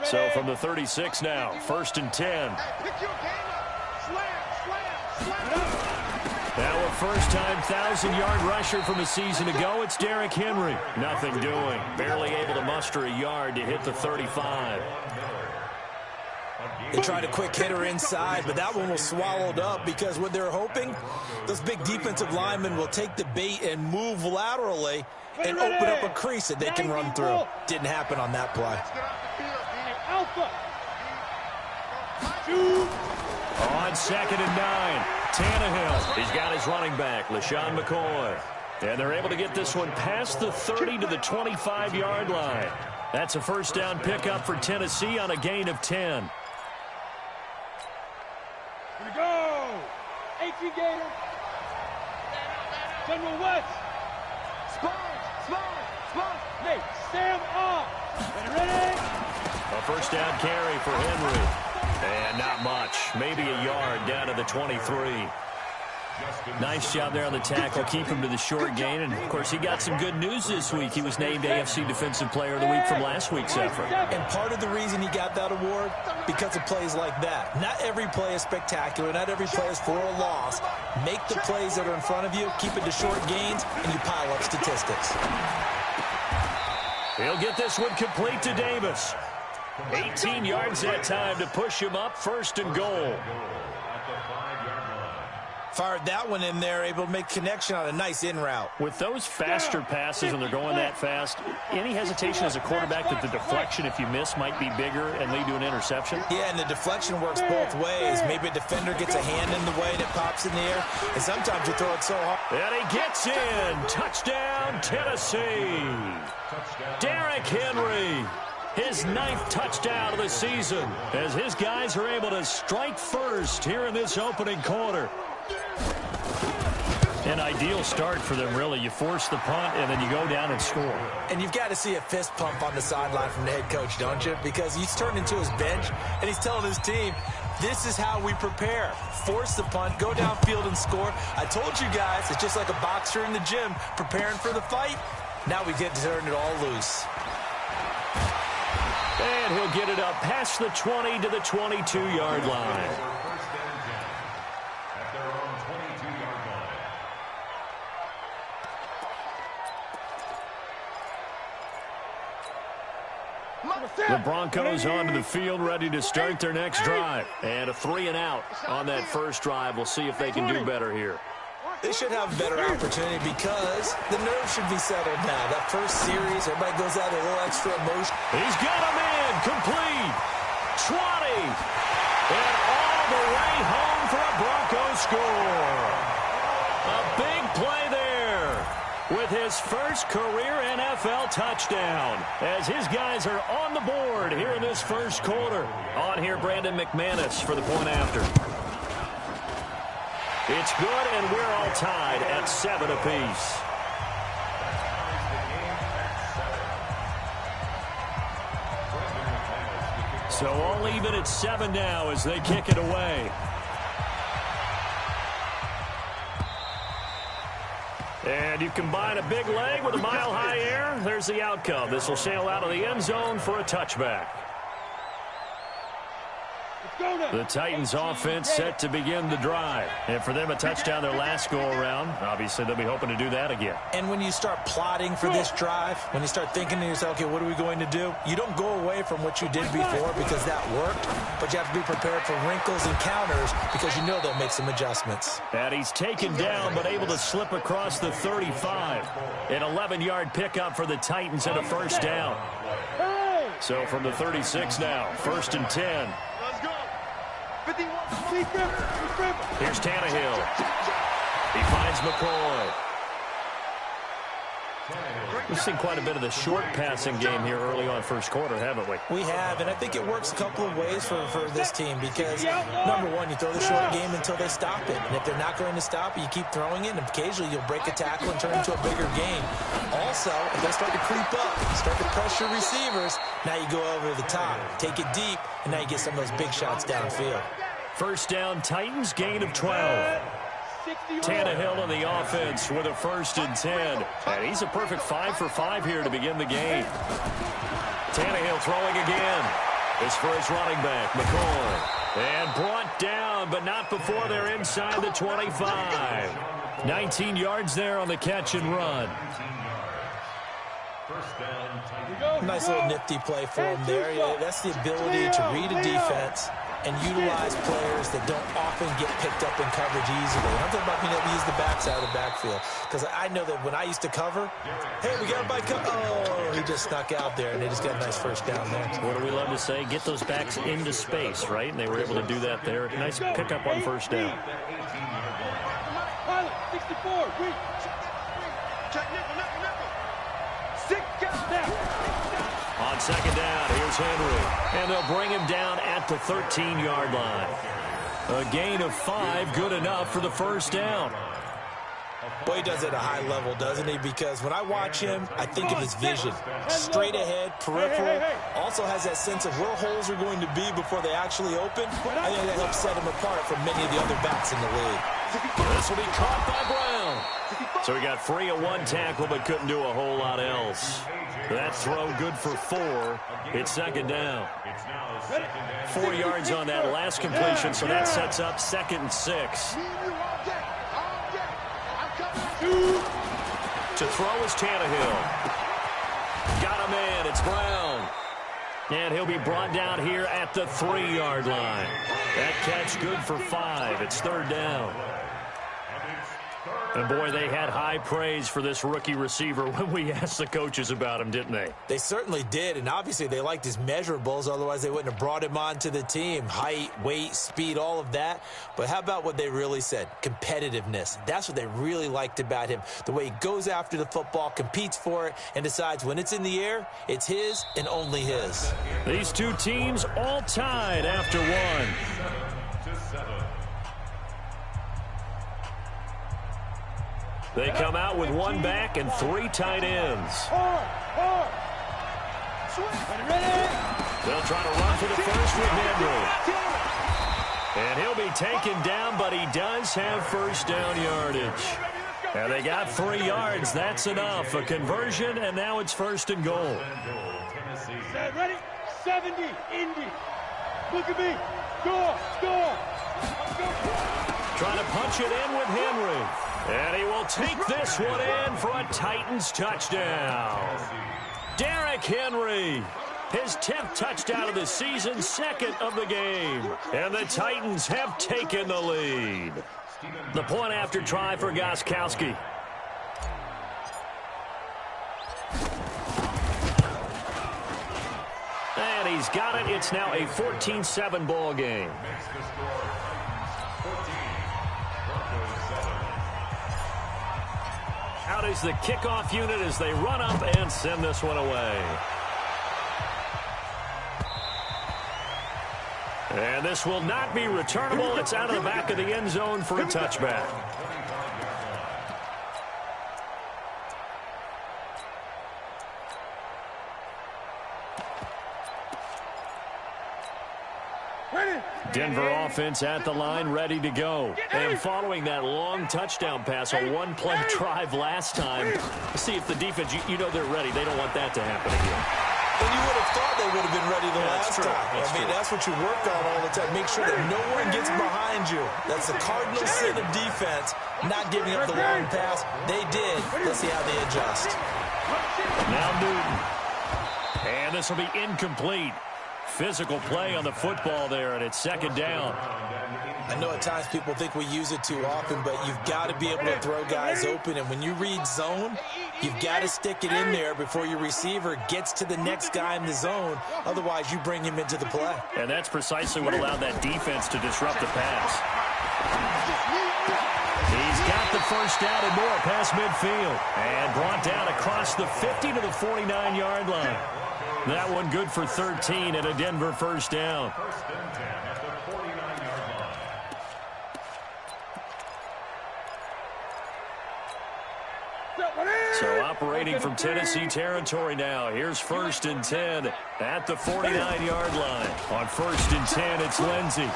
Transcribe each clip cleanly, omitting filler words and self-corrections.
So from the 36 now, 1st and 10. Now a first-time 1,000-yard rusher from a season ago, it's Derrick Henry. Nothing doing. Barely able to muster a yard to hit the 35. They tried a quick hitter inside, but that one was swallowed up because what they're hoping, those big defensive linemen will take the bait and move laterally and open up a crease that they can run through. Didn't happen on that play. On 2nd and 9, Tannehill. He's got his running back, LaShawn McCoy. And they're able to get this one past the 30 to the 25-yard line. That's a first down pickup for Tennessee on a gain of 10. Here we go. HE Gator. General West. Spot. Nate, Sam off. Ready? A first down carry for Henry. And not much. Maybe a yard down to the 23. Nice job there on the tackle. Keep him to the short gain. And, of course, he got some good news this week. He was named AFC Defensive Player of the Week from last week's effort. And part of the reason he got that award, because of plays like that. Not every play is spectacular. Not every play is for a loss. Make the plays that are in front of you, keep it to short gains, and you pile up statistics. He'll get this one complete to Davis. 18 yards that time to push him up, 1st and goal. Fired that one in there, able to make connection on a nice in route. With those faster passes and they're going that fast, any hesitation as a quarterback that the deflection, if you miss, might be bigger and lead to an interception? Yeah, and the deflection works both ways. Maybe a defender gets a hand in the way and it pops in the air, and sometimes you throw it so hard. And he gets in. Touchdown, Tennessee. Derrick Henry. His 9th touchdown of the season as his guys are able to strike first here in this opening quarter. An ideal start for them, really. You force the punt, and then you go down and score. And you've got to see a fist pump on the sideline from the head coach, don't you? Because he's turned into his bench, and he's telling his team, this is how we prepare. Force the punt, go downfield and score. I told you guys, it's just like a boxer in the gym preparing for the fight. Now we get to turn it all loose. And he'll get it up past the 20 to the 22-yard line. The Broncos onto the field, ready to start their next drive. And a 3 and out on that first drive. We'll see if they can do better here. They should have a better opportunity because the nerves should be settled now. That first series, everybody goes out a little extra emotion. He's got him in, complete, 20, and all the way home for a Broncos score. A big play there with his first career NFL touchdown as his guys are on the board here in this first quarter. On here, Brandon McManus for the point after. It's good, and we're all tied at 7 apiece. So all even at 7 now as they kick it away. And you combine a big leg with a mile-high air, there's the outcome. This will sail out of the end zone for a touchback. The Titans offense set to begin the drive. And for them, a touchdown their last go-around. Obviously, they'll be hoping to do that again. And when you start plotting for this drive, when you start thinking to yourself, okay, what are we going to do? You don't go away from what you did before because that worked, but you have to be prepared for wrinkles and counters because you know they'll make some adjustments. And he's taken down but able to slip across the 35. An 11-yard pickup for the Titans and a first down. So from the 36 now, 1st and 10. Here's Tannehill. He finds McCoy. We've seen quite a bit of the short passing game here early on first quarter, haven't we? We have, and I think it works a couple of ways for this team because, number one, you throw the short game until they stop it. And if they're not going to stop it, you keep throwing it, and occasionally you'll break a tackle and turn it into a bigger game. Also, if they start to creep up, start to pressure receivers, now you go over the top, take it deep, and now you get some of those big shots downfield. First down, Titans, gain of 12. Tannehill on the offense with a 1st and 10. And he's a perfect 5 for 5 here to begin the game. Tannehill throwing again. It's for his running back, McCoy. And brought down, but not before they're inside the 25. 19 yards there on the catch and run. Nice little nifty play for him there. Yeah, that's the ability to read a defense and utilize players that don't often get picked up in coverage easily. I'm talking about being able to use the backside of the backfield. Because I know that when I used to cover, hey, we got a bike. Oh, he just snuck out there, and they just got a nice first down there. What do we love to say? Get those backs into space, right? And they were able to do that there. Nice pickup on first down. Pilot, 64, reach. Check nickel. On second down, here's Henry. And they'll bring him down at the 13-yard line. A gain of 5, good enough for the first down. Boy, he does it at a high level, doesn't he? Because when I watch him, I think of his vision. Straight ahead, peripheral. Also has that sense of where holes are going to be before they actually open. I think that helps set him apart from many of the other backs in the league. This will be caught by Brown. So he got free of one tackle, but couldn't do a whole lot else. That throw good for 4. It's second down. 4 yards on that last completion, so that sets up 2nd and 6. To throw is Tannehill. Got him in. It's Brown. And he'll be brought down here at the 3-yard line. That catch good for 5. It's 3rd down. And, boy, they had high praise for this rookie receiver when we asked the coaches about him, didn't they? They certainly did, and obviously they liked his measurables. Otherwise, they wouldn't have brought him onto the team. Height, weight, speed, all of that. But how about what they really said? Competitiveness. That's what they really liked about him. The way he goes after the football, competes for it, and decides when it's in the air, it's his and only his. These two teams all tied after 1. They come out with 1 back and 3 tight ends. They'll try to run for the first with Henry. And he'll be taken down, but he does have first down yardage. And they got 3 yards. That's enough. A conversion, and now it's 1st and goal. Ready? 70, Indy. Look at me. Score. Trying to punch it in with Henry. And he will take this one in for a Titans touchdown. Derrick Henry, his 10th touchdown of the season, 2nd of the game. And the Titans have taken the lead. The point after try for Gostkowski. And he's got it. It's now a 14-7 ball game. Out is the kickoff unit as they run up and send this one away. And this will not be returnable. It's out of the back of the end zone for a touchback. Denver offense at the line, ready to go. And following that long touchdown pass, a one-play drive last time. See if the defense, you know they're ready. They don't want that to happen again. And you would have thought they would have been ready the last time. That's what you work on all the time. Make sure that no one gets behind you. That's the cardinal sin of defense, not giving up the long pass. They did. Let's see how they adjust. Now Newton. And this will be incomplete. Physical play on the football there, and it's 2nd down. I know at times people think we use it too often, but you've got to be able to throw guys open. And when you read zone, you've got to stick it in there before your receiver gets to the next guy in the zone. Otherwise, you bring him into the play. And that's precisely what allowed that defense to disrupt the pass. He's got the first down and more past midfield. And brought down across the 50 to the 49-yard line. That one good for 13 and a Denver first down. So operating from Tennessee territory now. Here's 1st and 10 at the 49-yard line. On 1st and 10, it's Lindsey.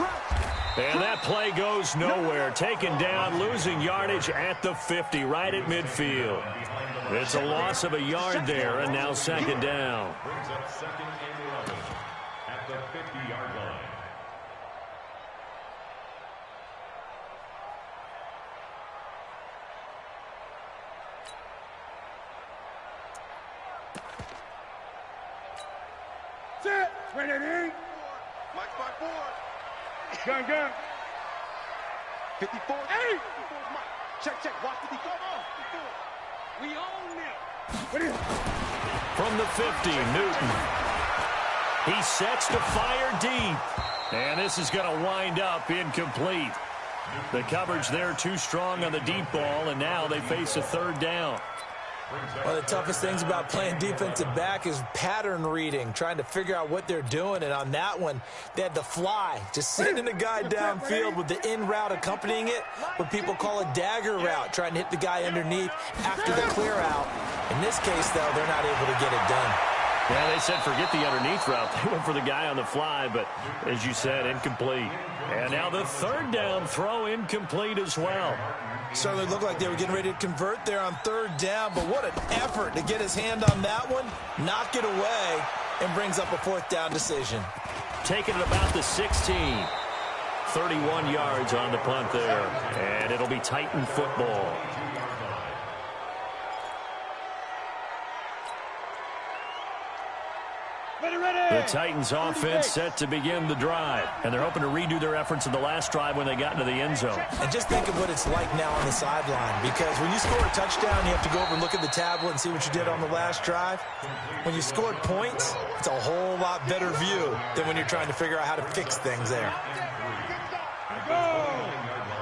And that play goes nowhere. Taken down, losing yardage at the 50, right at midfield. It's a loss of a yard there, and now 2nd down. at the 50-yard line. Set. Ready. Mike by 4. Gun. 54. Hey. Check. Watch the defense. We own them. Ready. From the 50, Newton. He sets to fire deep. And this is going to wind up incomplete. The coverage there too strong on the deep ball, and now they face a third down. One of the toughest things about playing defensive back is pattern reading, trying to figure out what they're doing. And on that one, they had the fly, just sending a guy downfield with the in route accompanying it, what people call a dagger route, trying to hit the guy underneath after the clear out. In this case, though, they're not able to get it done. Yeah, they said forget the underneath route. They went for the guy on the fly, but as you said, incomplete. And now the third down throw incomplete as well. Certainly looked like they were getting ready to convert there on third down, but what an effort to get his hand on that one, knock it away, and brings up a fourth down decision. Taking it about the 16. 31 yards on the punt there, and it'll be Titan football. The Titans offense set to begin the drive, and they're hoping to redo their efforts in the last drive when they got into the end zone. And just think of what it's like now on the sideline, because when you score a touchdown, you have to go over and look at the tablet and see what you did on the last drive. When you scored points, it's a whole lot better view than when you're trying to figure out how to fix things there.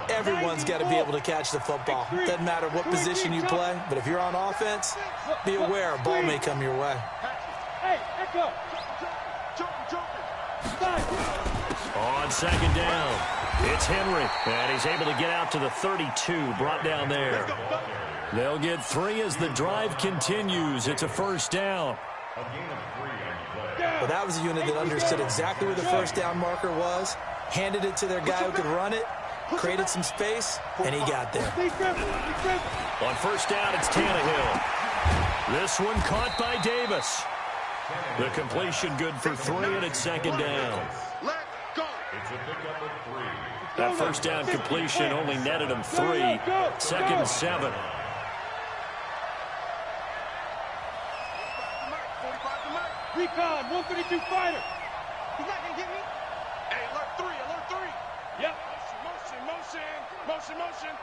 Everyone's got to be able to catch the football. Doesn't matter what position you play, but if you're on offense, be aware a ball may come your way. Hey, echo. On second down, it's Henry, and he's able to get out to the 32, brought down there. They'll get 3 as the drive continues. It's a first down. Well, that was a unit that understood exactly where the first down marker was, handed it to their guy who could run it, created some space, and he got there. On first down, it's Tannehill. This one caught by Davis. The completion good for 3, and it's second down. That first down completion only netted him 3. Second and 7. Recon, 132 fighter. He's not going to get me. Hey, alert 3. Yep. Motion.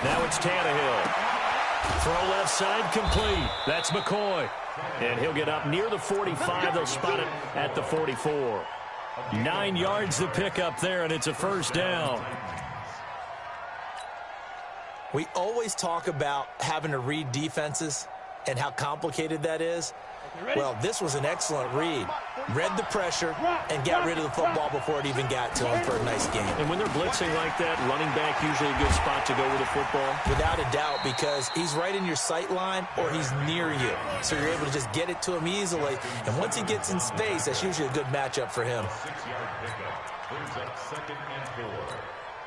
Now it's Tannehill. Throw left side complete. That's McCoy. And he'll get up near the 45. They'll spot it at the 44. 9 yards to pick up there, and it's a first down. We always talk about having to read defenses and how complicated that is. Well, this was an excellent read. Read the pressure and got rid of the football before it even got to him for a nice game. And when they're blitzing like that, running back usually a good spot to go with the football? Without a doubt, because he's right in your sight line or he's near you. So you're able to just get it to him easily. And once he gets in space, that's usually a good matchup for him. 6-yard pickup brings up second and 4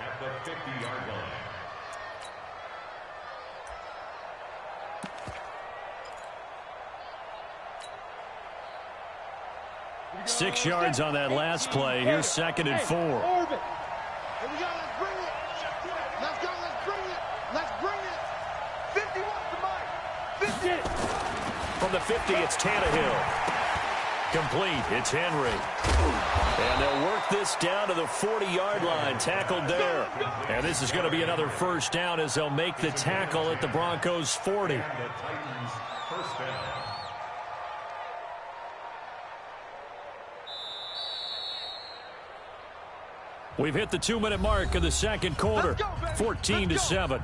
at the 50-yard line. 6 yards on that last play. Here's second and 4. Here we go. Let's bring it. Let's bring it. 51 to Mike. 50. From the 50, it's Tannehill. Complete. It's Henry. And they'll work this down to the 40-yard line. Tackled there. And this is going to be another first down as they'll make the tackle at the Broncos' 40. First down. We've hit the 2-minute mark of the second quarter. 14-7.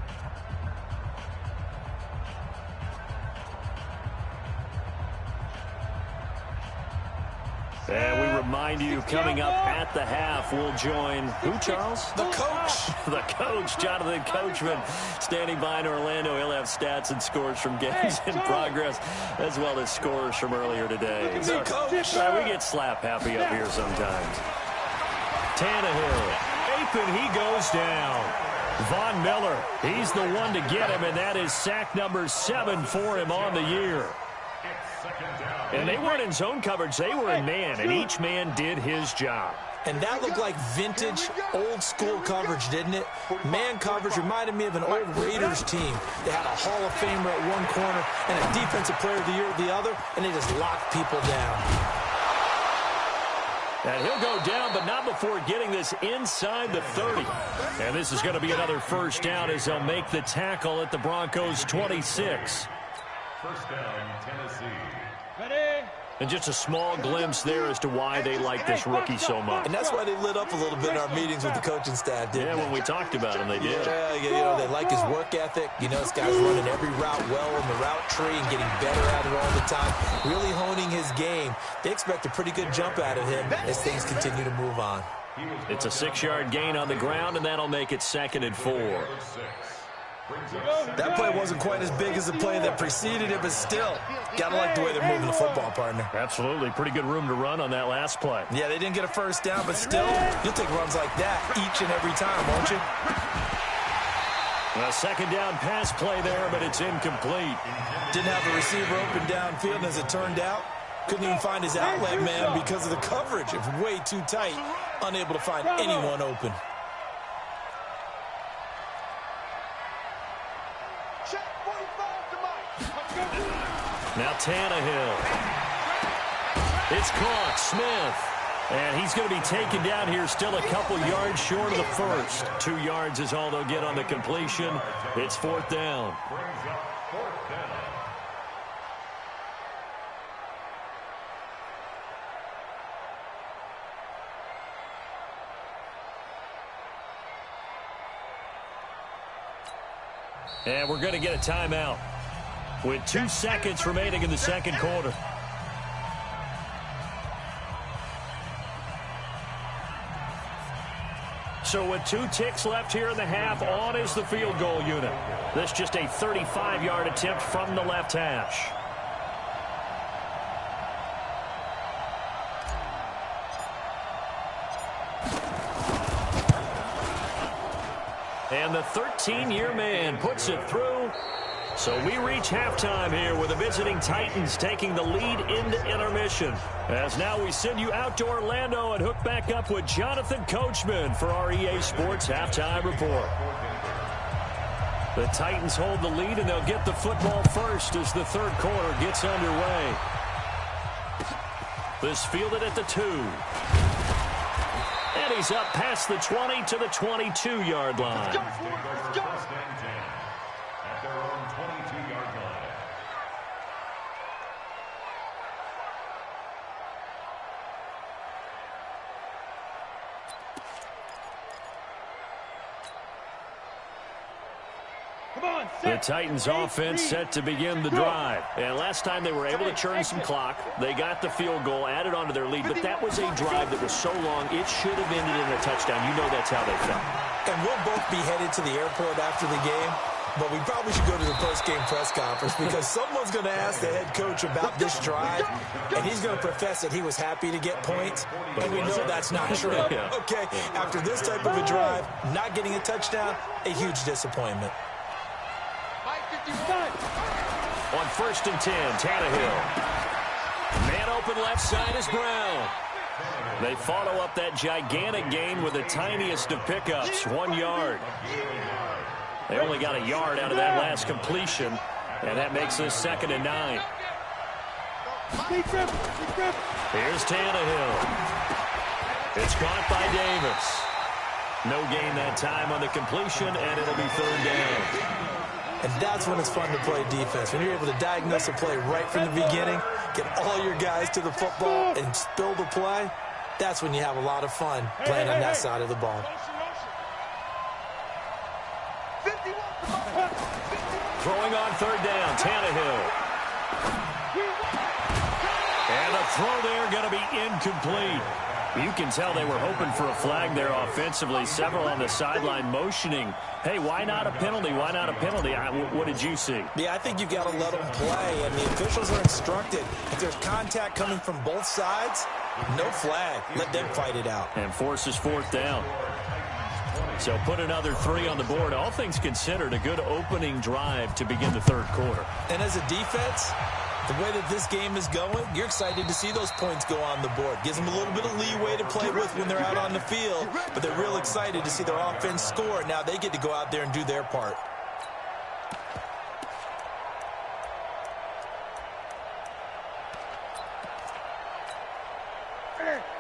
And we remind you, coming up at the half, we'll join who, Charles? The coach. The coach, Jonathan Coachman, standing by in Orlando. He'll have stats and scores from games in progress, as well as scores from earlier today. The coach. We get slap happy up here sometimes. Tannehill, and he goes down. Von Miller, he's the one to get him, and that is sack number 7 for him on the year. It's second down. And they weren't in zone coverage. They were in man, and each man did his job. And that looked like vintage, old-school coverage, didn't it? Man coverage reminded me of an old Raiders team. They had a Hall of Famer at one corner and a Defensive Player of the Year at the other, and they just locked people down. And he'll go down, but not before getting this inside the 30. And this is going to be another first down as they'll make the tackle at the Broncos' 26. First down, Tennessee. Ready? And just a small glimpse there as to why they like this rookie so much. And that's why they lit up a little bit in our meetings with the coaching staff, didn't they? When we talked about him, they did. Yeah, you know, they like his work ethic. You know, this guy's running every route well in the route tree and getting better at it all the time, really honing his game. They expect a pretty good jump out of him as things continue to move on. It's a 6-yard gain on the ground, and that'll make it 2nd and 4. That play wasn't quite as big as the play that preceded it, but still, gotta like the way they're moving the football, partner. Absolutely. Pretty good room to run on that last play. Yeah, they didn't get a first down, but still, you'll take runs like that each and every time, won't you? A 2nd down pass play there, but it's incomplete. Didn't have a receiver open downfield, and as it turned out, couldn't even find his outlet man because of the coverage. It was way too tight, unable to find anyone open. Now Tannehill. It's caught. Smith. And he's going to be taken down here, still a couple yards short of the first. 2 yards is all they'll get on the completion. It's 4th down. And we're going to get a timeout with 2 seconds remaining in the second quarter. So with 2 ticks left here in the half, on is the field goal unit. This just a 35-yard attempt from the left hash. And the 13-year man puts it through. So we reach halftime here with the visiting Titans taking the lead into intermission. As now we send you out to Orlando and hook back up with Jonathan Coachman for our EA Sports Halftime Report. The Titans hold the lead, and they'll get the football first as the third quarter gets underway. This fielded at the 2. And he's up past the 20 to the 22-yard line. At their own 22-yard line. The Titans offense set to begin the drive. And last time they were able to churn some clock. They got the field goal, added onto their lead. But that was a drive that was so long, it should have ended in a touchdown. You know that's how they felt. And we'll both be headed to the airport after the game. But we probably should go to the post-game press conference because someone's going to ask the head coach about this drive, and he's going to profess that he was happy to get points, and we know that's not true. Okay, after this type of a drive, not getting a touchdown, a huge disappointment. On 1st and 10, Tannehill. Man open left side is Brown. They follow up that gigantic gain with the tiniest of pickups, 1 yard. They only got a yard out of that last completion, and that makes this 2nd and 9. Here's Tannehill. It's caught by Davis. No gain that time on the completion, and it'll be 3rd down. And that's when it's fun to play defense. When you're able to diagnose a play right from the beginning, get all your guys to the football, and spill the play, that's when you have a lot of fun playing on that side of the ball. Throwing on 3rd down, Tannehill. And a throw there going to be incomplete. You can tell they were hoping for a flag there offensively. Several on the sideline motioning, hey, why not a penalty? Why not a penalty? What did you see? Yeah, I think you've got to let them play, and the officials are instructed. If there's contact coming from both sides, no flag. Let them fight it out. And forces 4th down. So put another 3 on the board. All things considered, a good opening drive to begin the third quarter. And as a defense, The way that this game is going, you're excited to see those points go on the board. Gives them a little bit of leeway to play with when they're out on the field, but they're real excited to see their offense score. Now they get to go out there and do their part.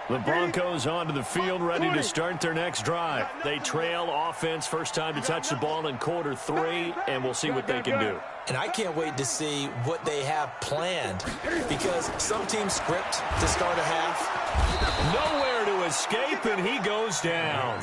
The Broncos onto the field, ready to start their next drive. They trail offense, first time to touch the ball in quarter 3, and we'll see what they can do. And I can't wait to see what they have planned, because some teams script to start a half. Nowhere to escape, and he goes down.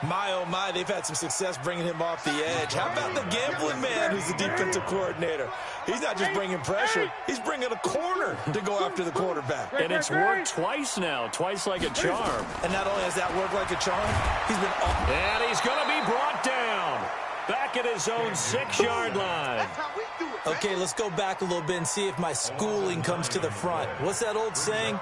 My, oh my, they've had some success bringing him off the edge. How about the gambling man who's the defensive coordinator? He's not just bringing pressure, he's bringing a corner to go after the quarterback. And it's worked twice now, twice like a charm. And not only has that worked like a charm, he's been... And he's going to be brought down. Back at his own 6-yard line. Okay, let's go back a little bit and see if my schooling comes to the front. What's that old saying?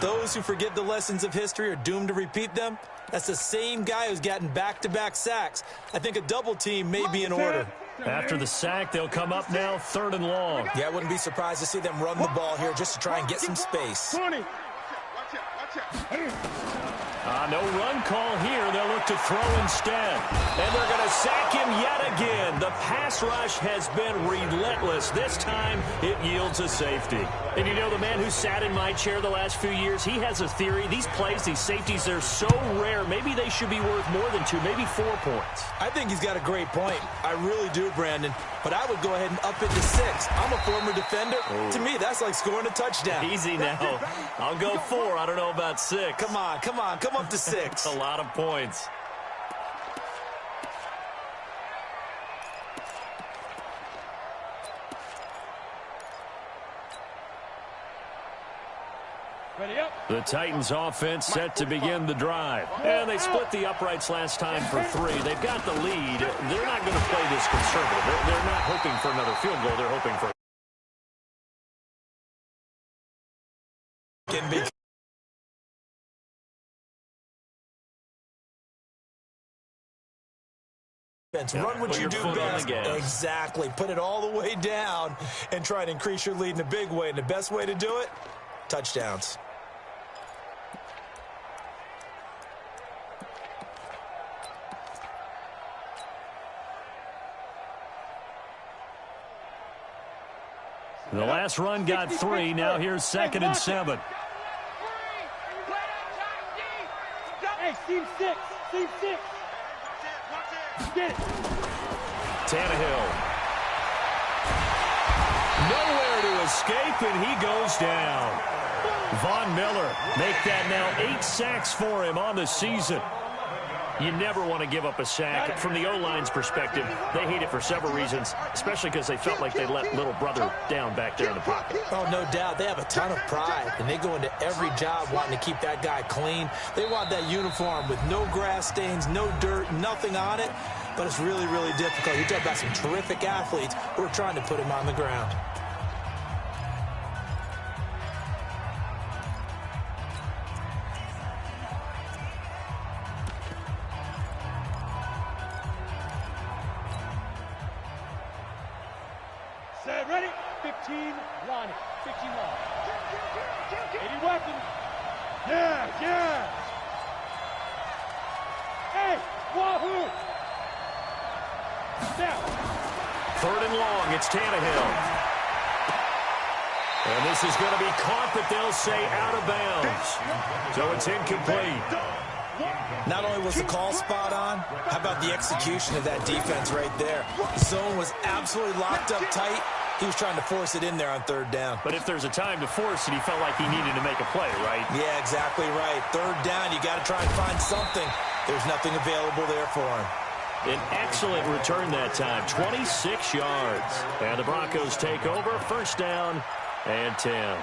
Those who forget the lessons of history are doomed to repeat them. That's the same guy who's gotten back-to-back sacks. I think a double team may be in order. After the sack, they'll come up now 3rd and long. Yeah, I wouldn't be surprised to see them run the ball here just to try and get some space. 20. No run call here. They'll look to throw instead. And they're going to sack him yet again. The pass rush has been relentless. This time, it yields a safety. And you know, the man who sat in my chair the last few years, he has a theory. These plays, these safeties, they're so rare. Maybe they should be worth more than 2, maybe 4 points. I think he's got a great point. I really do, Brandon. But I would go ahead and up it to 6. I'm a former defender. Oh. To me, that's like scoring a touchdown. Easy now. I'll go 4. I don't know about 6. Come on. Come up to 6. A lot of points. Ready up. The Titans offense set to begin the drive. And they split the uprights last time for 3. They've got the lead. They're not going to play this conservative. They're not hoping for another field goal. They're hoping for... Run what you do best. Exactly. Put it all the way down and try and increase your lead in a big way. And the best way to do it, touchdowns. The last run got 3. Now here's 2nd and 7. Hey, team 6. Team 6. Get it. Tannehill. Nowhere to escape, and he goes down. Von Miller make that now 8 sacks for him on the season. You never want to give up a sack. From the O-line's perspective, they hate it for several reasons, especially because they felt like they let little brother down back there in the pocket. Oh, no doubt. They have a ton of pride, and they go into every job wanting to keep that guy clean. They want that uniform with no grass stains, no dirt, nothing on it, but it's really, really difficult. You're talking about some terrific athletes who are trying to put him on the ground. Set, ready? 15 line. 15 line. 80 weapons. Yeah. Hey, wahoo! Now. 3rd and long, it's Tannehill. And this is going to be caught, but they'll say out of bounds. So it's incomplete. Not only was the call spot on, how about the execution of that defense right there? The zone was absolutely locked up tight. He was trying to force it in there on 3rd down. But if there's a time to force it, he felt like he needed to make a play, right? Yeah, exactly right. 3rd down, you got to try and find something. There's nothing available there for him. An excellent return that time, 26 yards. And the Broncos take over, 1st down and 10.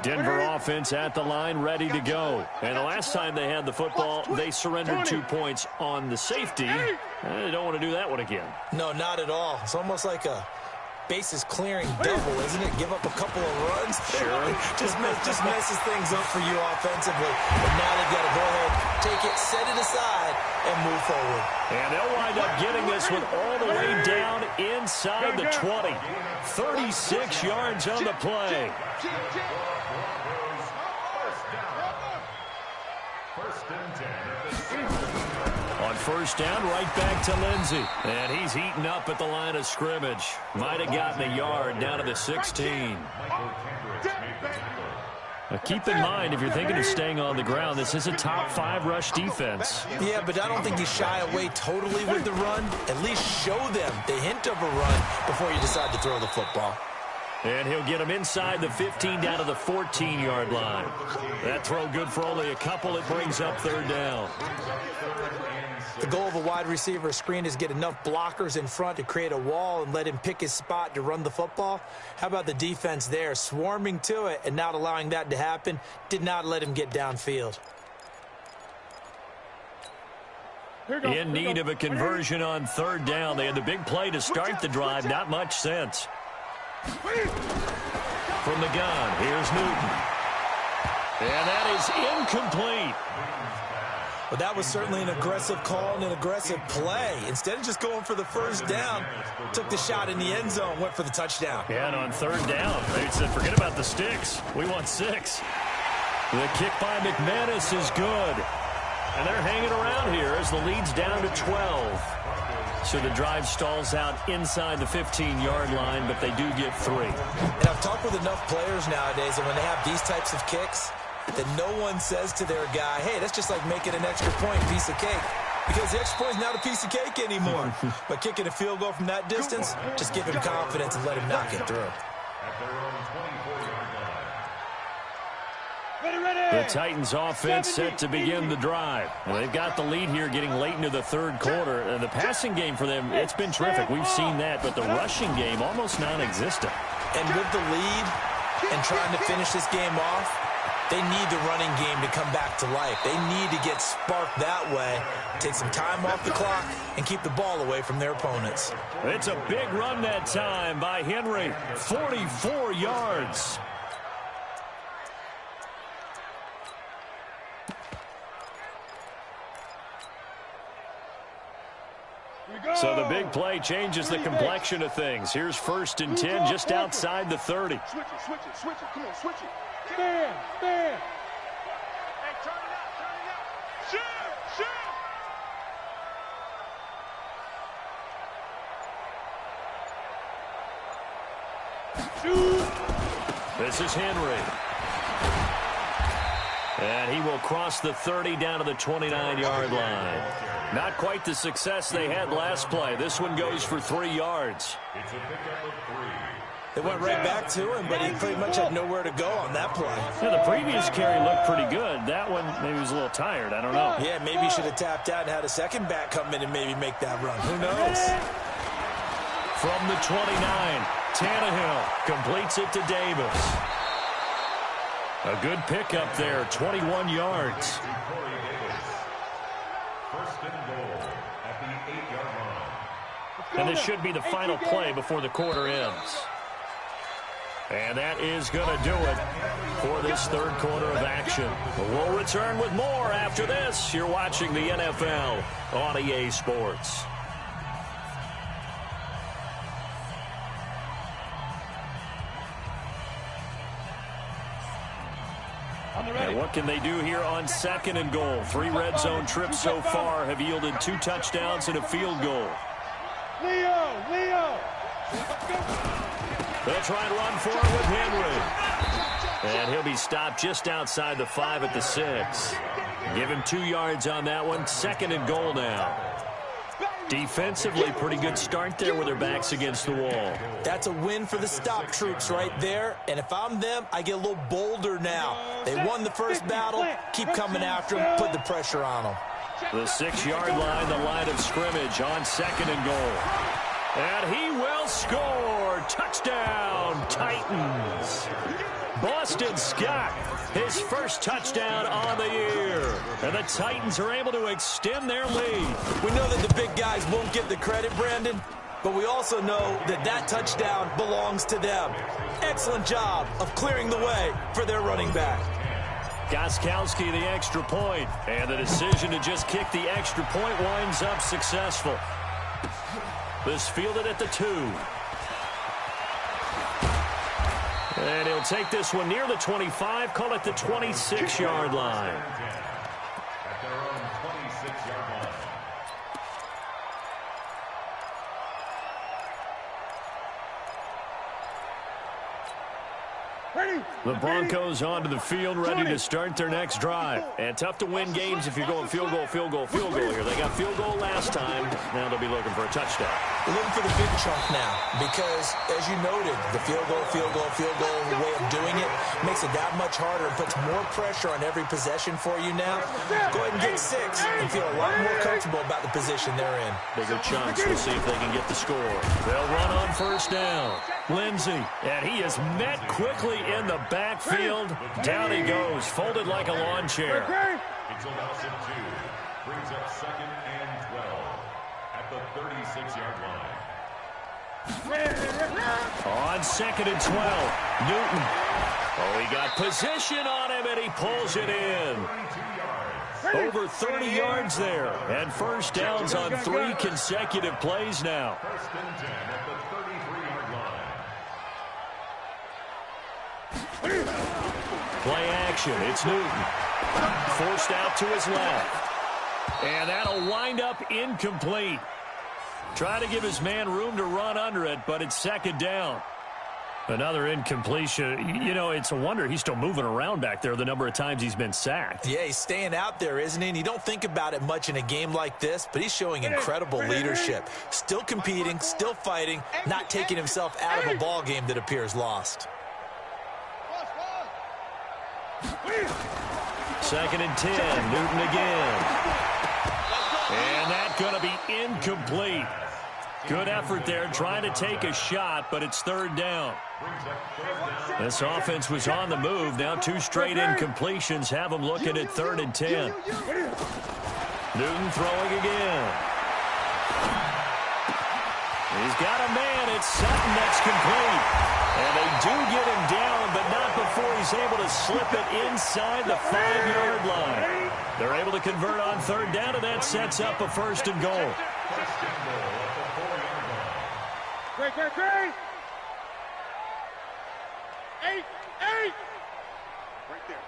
Denver offense at the line, ready to go. And the last time they had the football, they surrendered 2 points on the safety. They don't want to do that one again. No, not at all. It's almost like a bases clearing double, isn't it? Give up a couple of runs. Sure. just messes things up for you offensively. But now they've got to go ahead take it, set it aside, and move forward. And they'll wind up getting this one all the way down inside the 20. 36 yards on the play. On first down, right back to Lindsey. And he's heating up at the line of scrimmage. Might have gotten a yard down to the 16. Now keep in mind, if you're thinking of staying on the ground, this is a top 5 rush defense. Yeah, but I don't think you shy away totally with the run. At least show them the hint of a run before you decide to throw the football. And he'll get him inside the 15 down to the 14-yard line. That throw good for only a couple. It brings up third down. The goal of a wide receiver screen is get enough blockers in front to create a wall and let him pick his spot to run the football. How about the defense there, swarming to it and not allowing that to happen? Did not let him get downfield. In need of a conversion on third down. They had the big play to start the drive. Not much sense. From the gun, here's Newton. And that is incomplete. Well, that was certainly an aggressive call and an aggressive play. Instead of just going for the first down, took the shot in the end zone, went for the touchdown. Yeah, and on third down, they said, forget about the sticks. We want 6. The kick by McManus is good. And they're hanging around here as the lead's down to 12. So the drive stalls out inside the 15-yard line, but they do get 3. And I've talked with enough players nowadays, and when they have these types of kicks, that no one says to their guy, hey, that's just like making an extra point, piece of cake. Because the extra point is not a piece of cake anymore. But kicking a field goal from that distance, just give him confidence and let him knock it through. At their own 24-yard line. The Titans offense set to begin the drive. And they've got the lead here getting late into the third quarter. And the passing game for them, it's been terrific. We've seen that. But the rushing game, almost non-existent. And with the lead and trying to finish this game off, they need the running game to come back to life. They need to get sparked that way, take some time off the clock, and keep the ball away from their opponents. It's a big run that time by Henry. 44 yards. So the big play changes the complexion of things. Here's first and 10 just outside the 30. Switch it. Come on, switch it. Stand. Hey, turn it out. Shoot. This is Henry. And he will cross the 30 down to the 29-yard line. Not quite the success they had last play. This one goes for 3 yards. It's a pickup of 3. They went right back to him, but he pretty much had nowhere to go on that play. Yeah, the previous carry looked pretty good. That one, maybe he was a little tired. I don't know. Yeah, maybe he should have tapped out and had a second back come in and maybe make that run. Who knows? From the 29, Tannehill completes it to Davis. A good pickup there, 21 yards. Corey Davis. First and goal at the 8-yard line. And this should be the final play before the quarter ends. And that is going to do it for this third quarter of action. We'll return with more after this. You're watching the NFL on EA Sports. And what can they do here on second and goal? 3 red zone trips so far have yielded 2 touchdowns and a field goal. Leo. They'll try and run for it with Henry. And he'll be stopped just outside the 5 at the 6. Give him 2 yards on that one. Second and goal now. Defensively, pretty good start there with their backs against the wall. That's a win for the stop troops right there. And if I'm them, I get a little bolder now. They won the first battle. Keep coming after them. Put the pressure on them. The 6-yard line, the line of scrimmage on second and goal. And he will score. Touchdown, Titans. Boston Scott, his first touchdown on the year. And the Titans are able to extend their lead. We know that the big guys won't get the credit, Brandon, but we also know that that touchdown belongs to them. Excellent job of clearing the way for their running back. Gostkowski the extra point, and the decision to just kick the extra point winds up successful. This fielded at the 2. And he'll take this one near the 25, call it the 26-yard line. At their own 26-yard line. The Broncos onto the field, ready to start their next drive. And tough to win games if you're going field goal here. They got field goal last time. Now they'll be looking for a touchdown. They're looking for the big chunk now because, as you noted, the field goal way of doing it makes it that much harder and puts more pressure on every possession for you now. Go ahead and get 6 and feel a lot more comfortable about the position they're in. Bigger chunks. We'll see if they can get the score. They'll run on first down. Lindsey, and he is met quickly in the backfield. Down he goes, folded like a lawn chair. It's a loss of 2. Brings up 2nd and 12 at the 36-yard line. On 2nd and 12, Newton. Oh, he got position on him, and he pulls it in. Over 30 yards there, and first downs on 3 consecutive plays now. 1st and 10 at the 33-yard line. Play action, it's Newton. Forced out to his left. And that'll wind up incomplete. Try to give his man room to run under it, but it's 2nd down. Another incompletion. You know, it's a wonder he's still moving around back there the number of times he's been sacked. Yeah, he's staying out there, isn't he? And you don't think about it much in a game like this, but he's showing incredible leadership. Still competing, still fighting, not taking himself out of a ball game that appears lost. 2nd and 10, Newton again. And that's going to be incomplete. Good effort there, trying to take a shot, but it's 3rd down. This offense was on the move. Now 2 straight incompletions have them looking at 3rd and 10. Newton throwing again. He's got a man. It's Sutton that's complete. And they do get him down, but not before he's able to slip it inside the 5-yard line. They're able to convert on 3rd down, and that sets up a 1st and goal. Great. 8. Right there.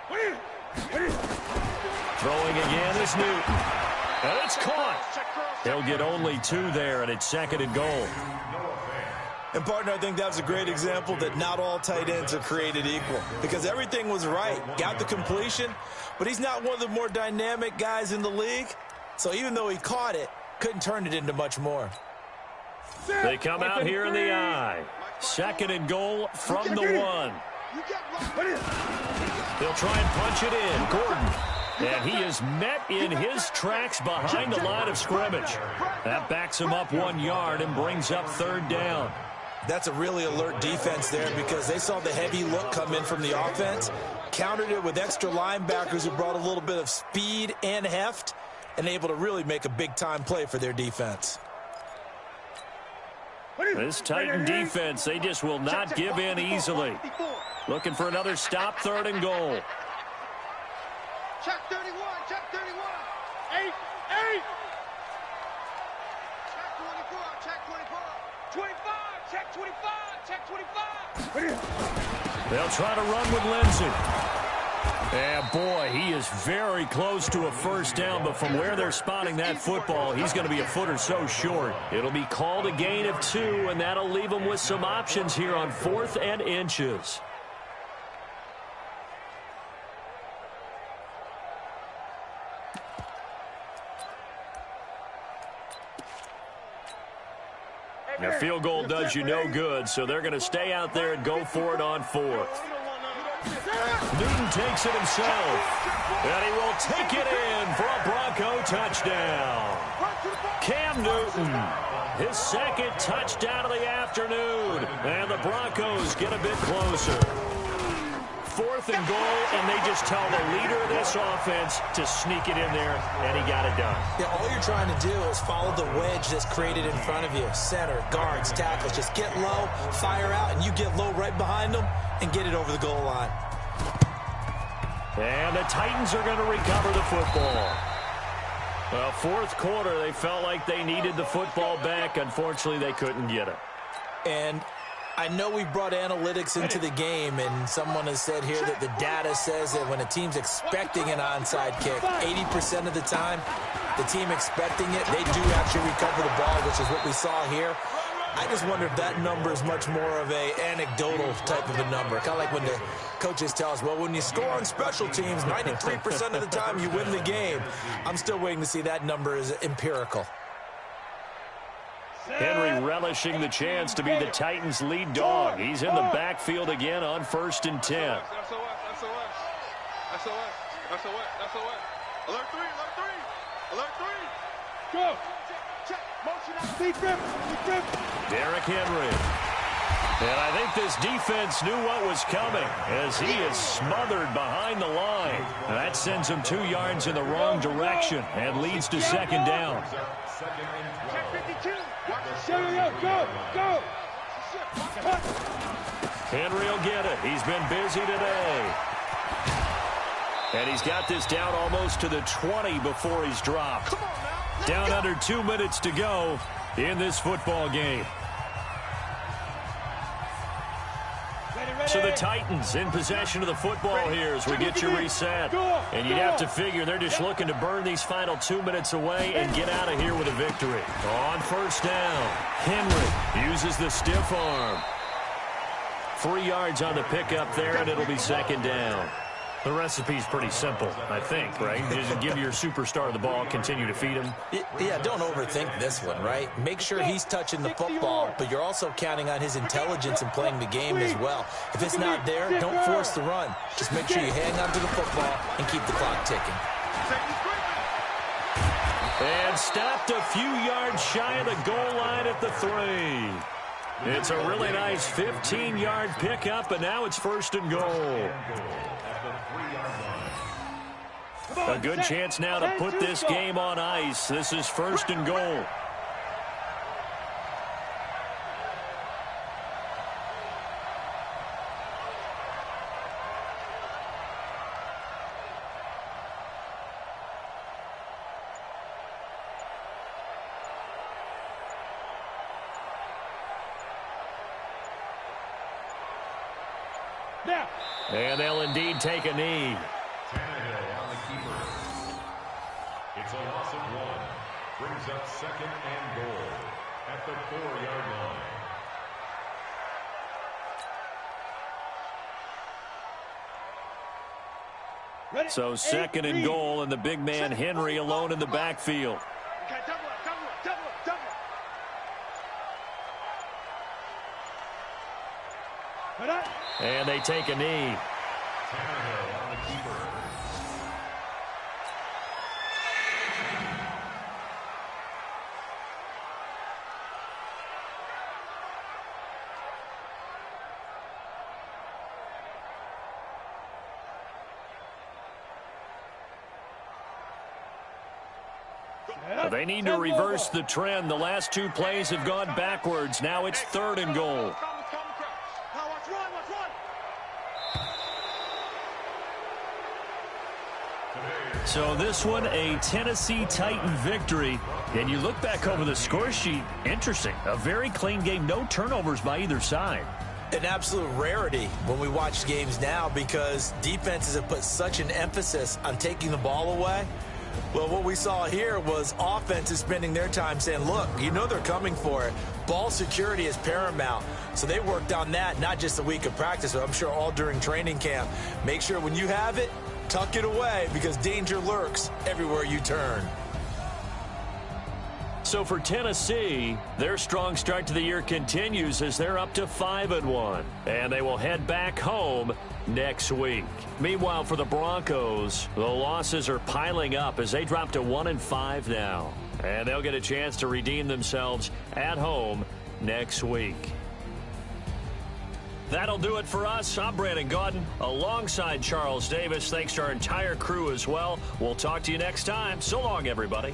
Throwing again is Newton. And it's caught. They'll get only 2 there, and it's 2nd and goal. And, partner, I think that was a great example that not all tight ends are created equal because everything was right. Got the completion, but he's not one of the more dynamic guys in the league. So even though he caught it, couldn't turn it into much more. They come out here in the I. 2nd and goal from the 1. They'll try and punch it in. Gordon. And he is met in his tracks behind the line of scrimmage. That backs him up 1 yard and brings up 3rd down. That's a really alert defense there because they saw the heavy look come in from the offense, countered it with extra linebackers who brought a little bit of speed and heft, and able to really make a big-time play for their defense. This Titan defense, they just will not give in easily. Looking for another stop, 3rd and goal. Check 31, check 31. 8. Check 24, check 24. 25. Check 25. Check 25. They'll try to run with Lindsey. And, boy, he is very close to a 1st down, but from where they're spotting that football, he's going to be a foot or so short. It'll be called a gain of 2, and that'll leave them with some options here on 4th and inches. Now, field goal does you no good, so they're going to stay out there and go for it on 4th. Newton takes it himself, and he will take it in for a Bronco touchdown. Cam Newton, his 2nd touchdown of the afternoon, and the Broncos get a bit closer. 4th and goal, and they just tell the leader of this offense to sneak it in there, and he got it done. Yeah, all you're trying to do is follow the wedge that's created in front of you. Center, guards, tackles, just get low, fire out, and you get low right behind them and get it over the goal line. And the Titans are going to recover the football. Well, fourth quarter, they felt like they needed the football back. Unfortunately, they couldn't get it. And I know we brought analytics into the game, and someone has said here that the data says that when a team's expecting an onside kick, 80% of the time, the team expecting it, they do actually recover the ball, which is what we saw here. I just wonder if that number is much more of a anecdotal type of a number. Kind of like when the coaches tell us, well, when you score on special teams, 93% of the time you win the game. I'm still waiting to see that number is empirical. Henry relishing the chance to be the Titans' lead dog. He's in the backfield again on 1st and 10. That's alert three. Go. Check. Motion out. Deep grip. Derrick Henry. And I think this defense knew what was coming as he is smothered behind the line. And that sends him 2 yards in the wrong direction and leads to 2nd down. Check 52. Go. Henry will get it. He's been busy today. And he's got this down almost to the 20 before he's dropped. Down under 2 minutes to go in this football game. So the Titans in possession of the football here as we get you reset. And you'd have to figure they're just looking to burn these final 2 minutes away and get out of here with a victory. On 1st down, Henry uses the stiff arm. 3 yards on the pickup there, and it'll be 2nd down. The recipe's pretty simple, I think, right? Just give your superstar the ball, continue to feed him. Yeah, don't overthink this one, right? Make sure he's touching the football, but you're also counting on his intelligence in playing the game as well. If it's not there, don't force the run. Just make sure you hang on to the football and keep the clock ticking. And stopped a few yards shy of the goal line at the 3. It's a really nice 15-yard pickup, and now it's 1st and goal. A good chance now to put this game on ice. This is 1st and goal. And they'll indeed take a knee. Tannehill on the keeper. It's a loss of 1. Brings up 2nd and goal at the 4-yard line. So 2nd and goal, and the big man Henry alone in the backfield. Okay, double up. And they take a knee. Tannehill on the keeper. They need to reverse the trend. The last 2 plays have gone backwards. Now it's 3rd and goal. So this one, a Tennessee Titan victory. And you look back over the score sheet, interesting. A very clean game, no turnovers by either side. An absolute rarity when we watch games now because defenses have put such an emphasis on taking the ball away. Well, what we saw here was offenses spending their time saying, look, you know they're coming for it. Ball security is paramount. So they worked on that, not just a week of practice, but I'm sure all during training camp. Make sure when you have it, tuck it away because danger lurks everywhere you turn. So for Tennessee, their strong start to the year continues as they're up to 5-1. And they will head back home next week. Meanwhile, for the Broncos, the losses are piling up as they drop to 1-5 now. And they'll get a chance to redeem themselves at home next week. That'll do it for us. I'm Brandon Gaudin alongside Charles Davis. Thanks to our entire crew as well. We'll talk to you next time. So long, everybody.